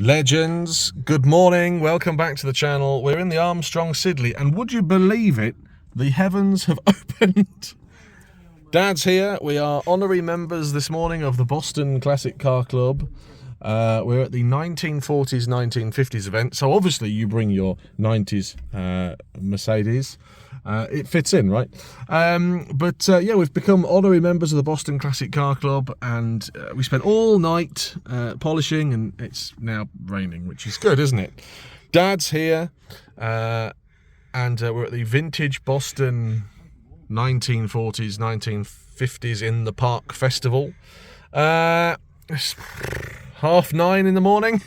Legends, good morning, welcome back to the channel. We're in the Armstrong Siddeley, and would you believe it, the heavens have opened. Dad's here. We are honorary members this morning of the Boston Classic Car Club. We're at the 1940s, 1950s event, so obviously you bring your 90s Mercedes. It fits in, right? Yeah, we've become honorary members of the Boston Classic Car Club, and we spent all night polishing, and it's now raining, which is good, isn't it? Dad's here, and we're at the Vintage Boston 1940s, 1950s in the Park Festival. It's 9:30 in the morning.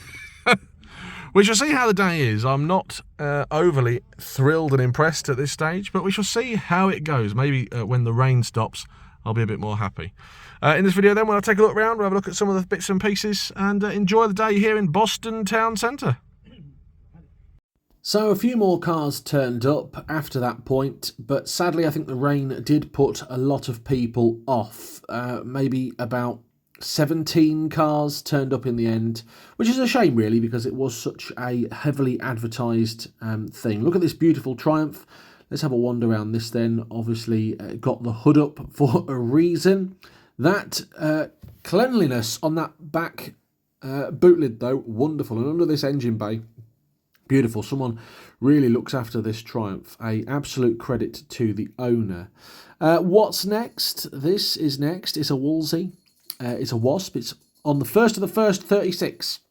We shall see how the day is. I'm not overly thrilled and impressed at this stage, but we shall see how it goes. Maybe when the rain stops, I'll be a bit more happy. In this video then, we'll take a look around, we'll have a look at some of the bits and pieces, and enjoy the day here in Boston Town Centre. So a few more cars turned up after that point, but sadly I think the rain did put a lot of people off. Maybe about 17 cars turned up in the end, which is a shame really, because it was such a heavily advertised thing. Look at this beautiful Triumph. Let's have a wander around this then. Obviously got the hood up for a reason. That cleanliness on that back boot lid though, wonderful. And under this engine bay, beautiful. Someone really looks after this Triumph. A absolute credit to the owner. What's next? This is next. It's a Wolsey. It's a Wasp. It's on the 1st of the 1st, 36.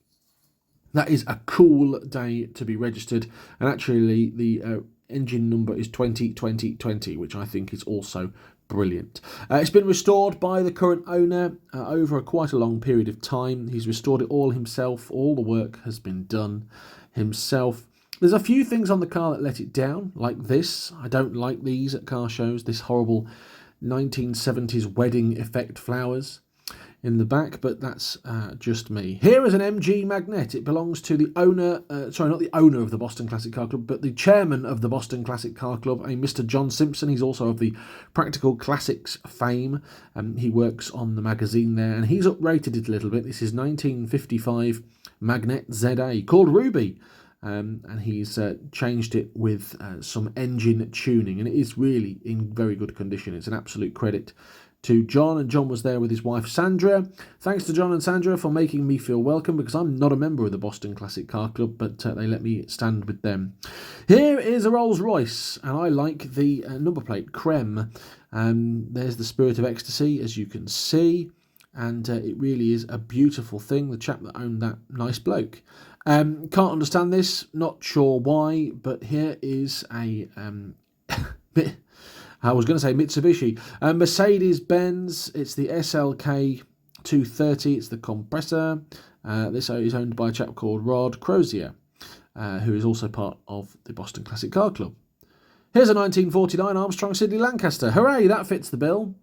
That is a cool day to be registered. And actually, the engine number is 202020, which I think is also brilliant. It's been restored by the current owner over quite a long period of time. He's restored it all himself. All the work has been done himself. There's a few things on the car that let it down, like this. I don't like these at car shows, this horrible 1970s wedding effect flowers in the back, but that's just me. Here is an MG Magnet. It belongs to the owner, sorry, not the owner of the Boston Classic Car Club, but the chairman of the Boston Classic Car Club, a Mr. John Simpson. He's also of the Practical Classics fame. He works on the magazine there, and he's uprated it a little bit. This is 1955 Magnet ZA, called Ruby. And he's changed it with some engine tuning, and it is really in very good condition. It's an absolute credit to John, and John was there with his wife Sandra. Thanks to John and Sandra for making me feel welcome, because I'm not a member of the Boston Classic Car Club, but they let me stand with them. Here is a Rolls Royce, and I like the number plate, Creme. There's the Spirit of Ecstasy, as you can see, and it really is a beautiful thing. The chap that owned that, nice bloke. Can't understand this, not sure why, but here is a I was going to say Mitsubishi. Mercedes-Benz, it's the SLK 230, it's the compressor. This is owned by a chap called Rod Crozier, who is also part of the Boston Classic Car Club. Here's a 1949 Armstrong Siddeley Lancaster. Hooray, that fits the bill.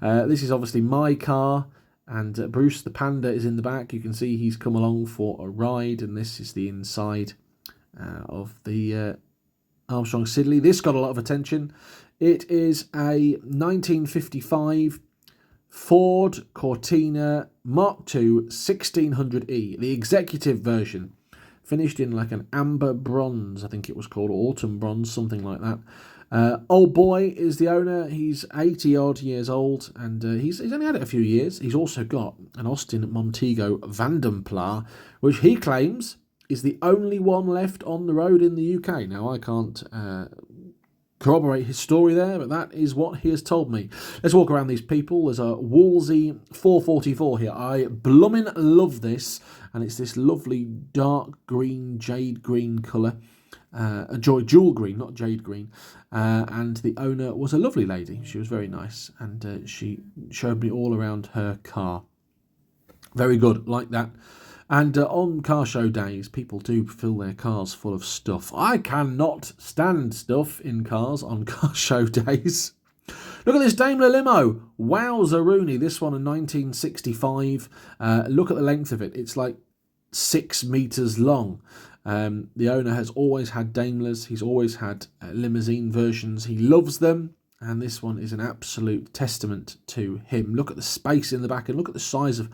This is obviously my car, and Bruce the Panda is in the back. You can see he's come along for a ride, and this is the inside of the Armstrong Siddeley. This got a lot of attention. It is a 1955 Ford Cortina Mark II 1600E, the executive version, finished in like an amber bronze, I think it was called, or autumn bronze, something like that. Old boy is the owner. He's 80 odd years old, and he's only had it a few years. He's also got an Austin Montego Vandenpla, which he claims is the only one left on the road in the UK. Now, I can't corroborate his story there, but that is what he has told me. Let's walk around these people. There's a Wolsey 444 here. I bloomin' love this, and it's this lovely dark green, jade green colour. Jewel green, not jade green. And the owner was a lovely lady. She was very nice, and she showed me all around her car. Very good, like that. And on car show days, people do fill their cars full of stuff. I cannot stand stuff in cars on car show days. Look at this Daimler limo. Wowzeroonie. This one in 1965. Look at the length of it. It's like 6 meters long. The owner has always had Daimlers. He's always had limousine versions. He loves them. And this one is an absolute testament to him. Look at the space in the back, and look at the size of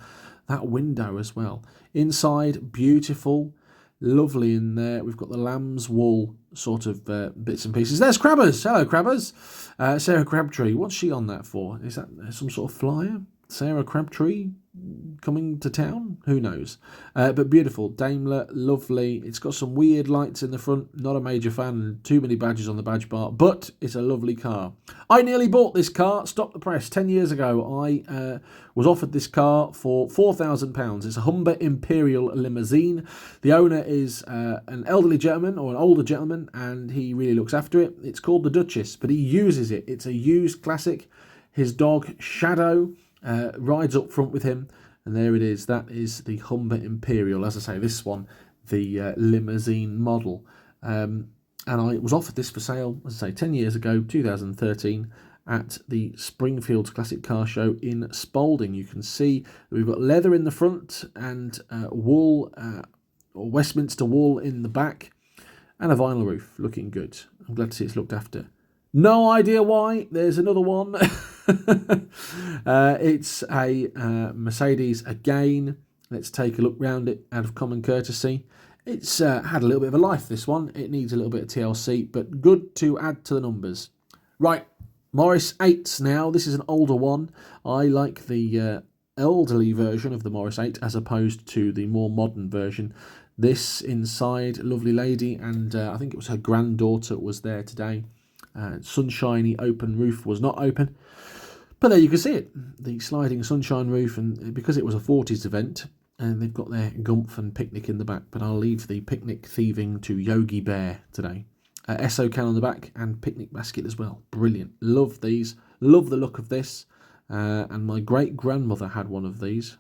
that window as well. Inside, beautiful, lovely in there. We've got the lamb's wool sort of bits and pieces. There's Crabbers. Hello, Crabbers. Sarah Crabtree. What's she on that for? Is that some sort of flyer? Sarah Crabtree coming to town? Who knows? But beautiful. Daimler, lovely. It's got some weird lights in the front. Not a major fan. Too many badges on the badge bar. But it's a lovely car. I nearly bought this car. Stop the press. 10 years ago, I was offered this car for £4,000. It's a Humber Imperial limousine. The owner is an elderly gentleman or an older gentleman, and he really looks after it. It's called the Duchess, but he uses it. It's a used classic. His dog, Shadow, rides up front with him, and there it is. That is the Humber Imperial. As I say, this one, the limousine model. And I was offered this for sale, as I say, 10 years ago, 2013, at the Springfield Classic Car Show in Spalding. You can see that we've got leather in the front and wool, or Westminster wool in the back, and a vinyl roof, looking good. I'm glad to see it's looked after. No idea why. There's another one. It's a Mercedes again. Let's take a look round it out of common courtesy. It's had a little bit of a life, this one. It needs a little bit of TLC, but good to add to the numbers. Right, Morris 8s now. This is an older one. I like the elderly version of the Morris 8 as opposed to the more modern version. This inside, lovely lady, and I think it was her granddaughter was there today. Sunshiny open roof was not open, but there you can see it, the sliding sunshine roof, and because it was a 40s event, and they've got their Gumph and picnic in the back, but I'll leave the picnic thieving to Yogi Bear today. SO can on the back and picnic basket as well. Brilliant. Love these. Love the look of this. And my great grandmother had one of these.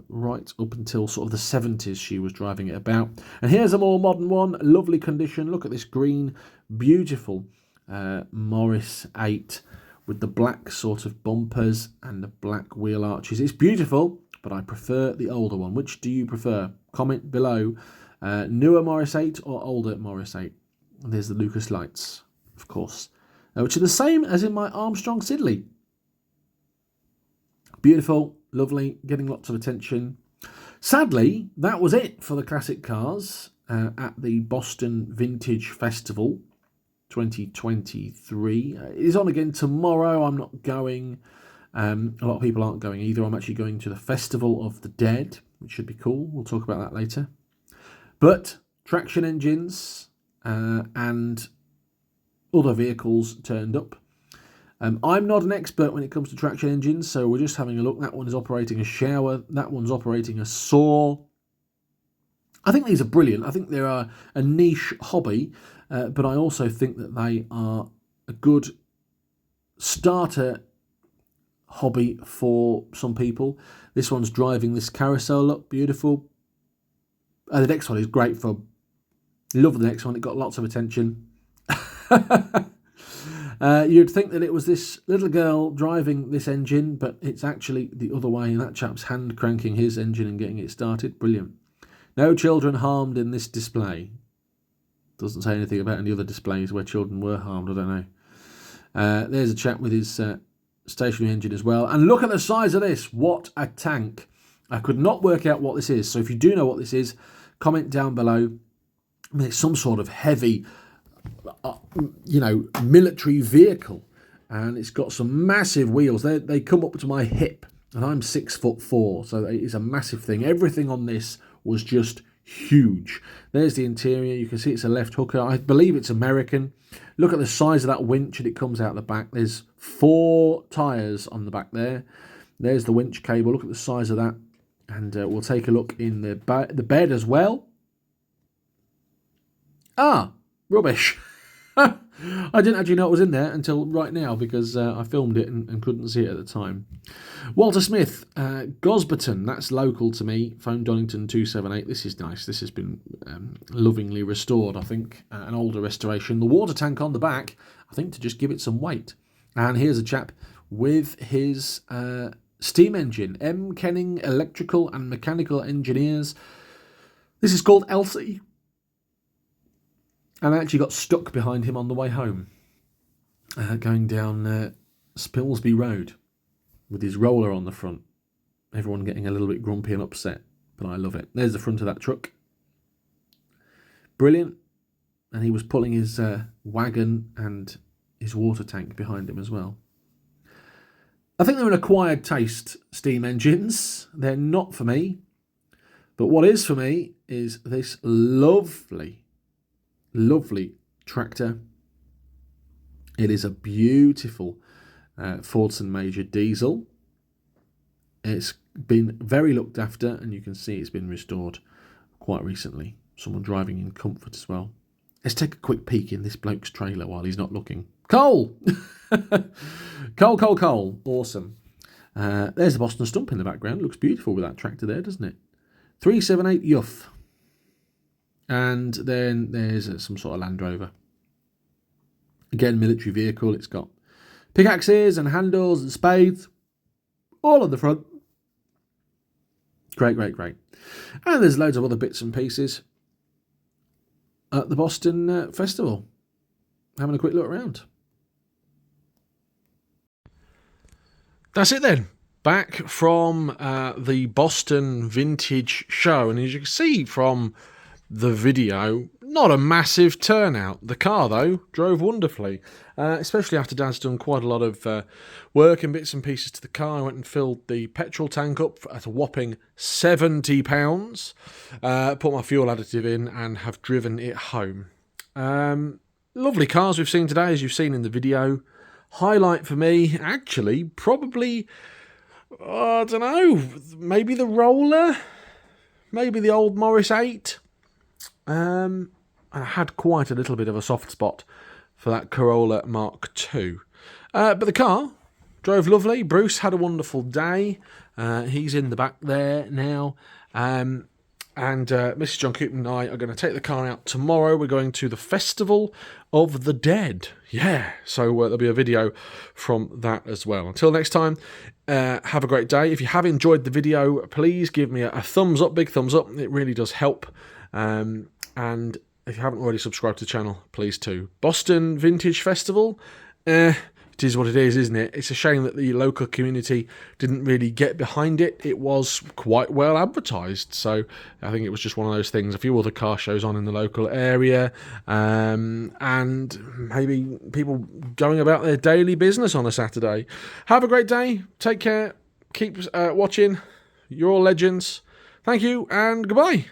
Right up until sort of the 70s she was driving it about. And here's a more modern one. Lovely condition. Look at this green, beautiful Morris 8 with the black sort of bumpers and the black wheel arches. It's beautiful, but I prefer the older one. Which do you prefer? Comment below. Newer Morris 8 or older Morris 8? And there's the Lucas lights, of course, which are the same as in my Armstrong Siddeley. Beautiful, lovely, getting lots of attention. Sadly, that was it for the classic cars at the Boston Vintage Festival 2023. It is on again tomorrow. I'm not going. A lot of people aren't going either. I'm actually going to the Festival of the Dead, which should be cool. We'll talk about that later. But traction engines and other vehicles turned up. I'm not an expert when it comes to traction engines, so we're just having a look. That one is operating a shower. That one's operating a saw. I think these are brilliant. I think they're a niche hobby, but I also think that they are a good starter hobby for some people. This one's driving this carousel. Look, beautiful. The next one is great for... Love the next one. It got lots of attention. You'd think that it was this little girl driving this engine, but it's actually the other way. And that chap's hand cranking his engine and getting it started. Brilliant. No children harmed in this display. Doesn't say anything about any other displays where children were harmed. I don't know. There's a chap with his stationary engine as well. And look at the size of this. What a tank. I could not work out what this is. So if you do know what this is, comment down below. I mean, it's some sort of heavy, military vehicle, and it's got some massive wheels. They come up to my hip, and I'm 6'4", so it is a massive thing. Everything on this was just huge. There's the interior. You can see it's a left hooker. I believe it's American. Look at the size of that winch, and it comes out the back. There's 4 tyres on the back there. There's the winch cable. Look at the size of that, and we'll take a look in the bed as well. Rubbish. I didn't actually know it was in there until right now because I filmed it and couldn't see it at the time. Walter Smith, Gosberton, that's local to me. Phone Donington 278. This is nice. This has been lovingly restored, I think. An older restoration. The water tank on the back, I think, to just give it some weight. And here's a chap with his steam engine. M. Kenning Electrical and Mechanical Engineers. This is called Elsie. And I actually got stuck behind him on the way home, going down Spilsby Road with his roller on the front. Everyone getting a little bit grumpy and upset. but I love it. There's the front of that truck. Brilliant. And he was pulling his wagon and his water tank behind him as well. I think they're an acquired taste, steam engines. They're not for me. But what is for me is this lovely, lovely tractor. It is a beautiful Fordson Major diesel. It's been very looked after, and you can see it's been restored quite recently. Someone driving in comfort as well. Let's take a quick peek in this bloke's trailer while he's not looking. Coal! Coal. Awesome. There's the Boston Stump in the background. Looks beautiful with that tractor there, doesn't it? 378 Yuff. And then there's some sort of Land Rover. Again, military vehicle. It's got pickaxes and handles and spades all on the front. Great. And there's loads of other bits and pieces at the Boston Festival. Having a quick look around. That's it then. Back from the Boston Vintage Show. And as you can see from the video, not a massive turnout. The car, though, drove wonderfully. Especially after Dad's done quite a lot of work and bits and pieces to the car. I went and filled the petrol tank up at a whopping £70. Put my fuel additive in and have driven it home. Lovely cars we've seen today, as you've seen in the video. Highlight for me, actually, probably, I don't know, maybe the Roller, maybe the old Morris 8. I had quite a little bit of a soft spot for that Corolla Mark II. But the car drove lovely. Bruce had a wonderful day. He's in the back there now. And Mrs. John Cooper and I are going to take the car out tomorrow. We're going to the Festival of the Dead. Yeah, so there'll be a video from that as well. Until next time, have a great day. If you have enjoyed the video, please give me a thumbs up, big thumbs up. It really does help. And if you haven't already subscribed to the channel, please too. Boston Vintage Festival. It is what it is, isn't it? It's a shame that the local community didn't really get behind it. It was quite well advertised, so I think it was just one of those things. A few other car shows on in the local area, and maybe people going about their daily business on a Saturday. Have a great day. Take care. Keep watching. You're all legends. Thank you, and goodbye.